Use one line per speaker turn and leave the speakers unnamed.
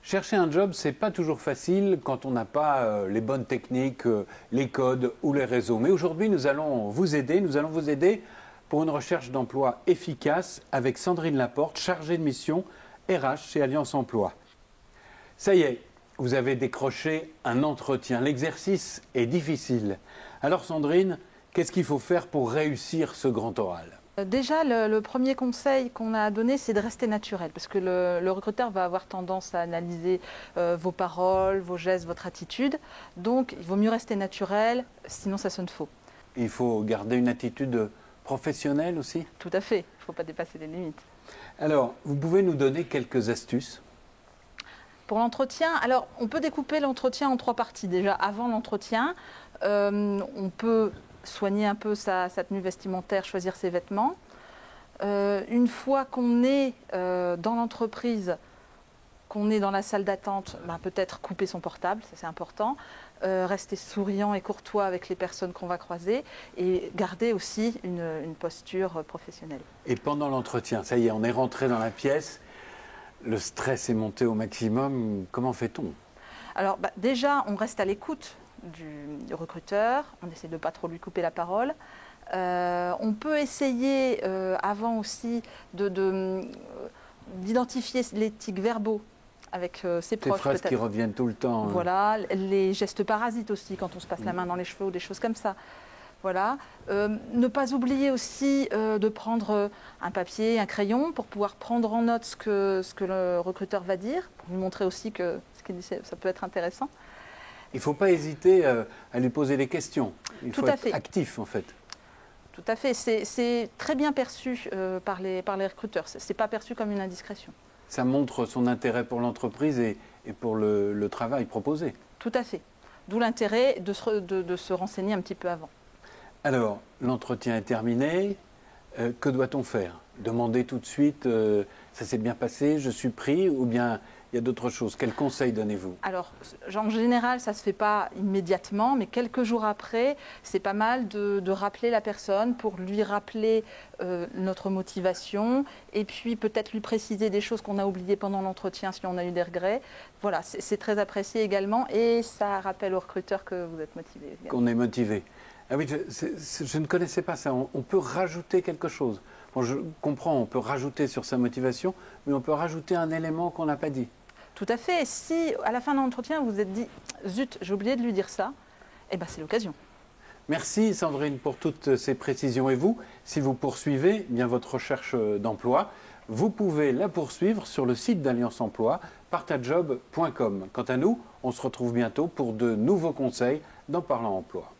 Chercher un job, c'est pas toujours facile quand on n'a pas les bonnes techniques, les codes ou les réseaux. Mais aujourd'hui, nous allons vous aider pour une recherche d'emploi efficace avec Sandrine Laporte, chargée de mission RH chez Alliance Emploi. Ça y est, vous avez décroché un entretien. L'exercice est difficile. Alors Sandrine, qu'est-ce qu'il faut faire pour réussir ce grand oral ?
Déjà, le premier conseil qu'on a à donner, c'est de rester naturel, parce que le recruteur va avoir tendance à analyser vos paroles, vos gestes, votre attitude. Donc, il vaut mieux rester naturel, sinon ça sonne faux.
Il faut garder une attitude professionnelle aussi ?
Tout à fait, il ne faut pas dépasser les limites.
Alors, vous pouvez nous donner quelques astuces ?
Pour l'entretien, alors on peut découper l'entretien en 3 parties. Déjà, avant l'entretien, on peut soigner un peu sa tenue vestimentaire, choisir ses vêtements. Une fois qu'on est dans l'entreprise, qu'on est dans la salle d'attente, peut-être couper son portable, ça c'est important. Rester souriant et courtois avec les personnes qu'on va croiser et garder aussi une posture professionnelle.
Et pendant l'entretien, ça y est, on est rentré dans la pièce, le stress est monté au maximum, comment fait-on ?
Alors déjà, on reste à l'écoute du recruteur, on essaie de ne pas trop lui couper la parole. On peut essayer avant aussi d'identifier les tics verbaux avec ses proches.
Ces phrases qui reviennent tout le temps.
Voilà, les gestes parasites aussi, quand on se passe la main dans les cheveux ou des choses comme ça. Voilà. Ne pas oublier aussi de prendre un papier, un crayon pour pouvoir prendre en note ce que le recruteur va dire, pour lui montrer aussi que ce qu'il dit, ça peut être intéressant.
Il ne faut pas hésiter à lui poser des questions. Il faut être actif en fait.
Tout à fait. C'est très bien perçu par les recruteurs. Ce n'est pas perçu comme une indiscrétion.
Ça montre son intérêt pour l'entreprise et pour le travail proposé.
Tout à fait. D'où l'intérêt de se renseigner un petit peu avant.
Alors, l'entretien est terminé. Que doit-on faire ? Demander tout de suite, ça s'est bien passé, je suis pris, ou bien il y a d'autres choses. Quels conseils donnez-vous ?
Alors, en général, ça ne se fait pas immédiatement, mais quelques jours après, c'est pas mal de rappeler la personne pour lui rappeler notre motivation et puis peut-être lui préciser des choses qu'on a oubliées pendant l'entretien si on a eu des regrets. Voilà, c'est très apprécié également et ça rappelle au recruteur que vous êtes motivé.
Qu'on est motivé. Ah oui, je ne connaissais pas ça. On peut rajouter quelque chose. Bon, je comprends, on peut rajouter sur sa motivation, mais on peut rajouter un élément qu'on n'a pas dit.
Tout à fait. Si, à la fin de l'entretien, vous vous êtes dit « Zut, j'ai oublié de lui dire ça », eh bien, c'est l'occasion.
Merci Sandrine pour toutes ces précisions. Et vous, si vous poursuivez bien votre recherche d'emploi, vous pouvez la poursuivre sur le site d'Alliance Emploi, partajob.com. Quant à nous, on se retrouve bientôt pour de nouveaux conseils dans Parlant Emploi.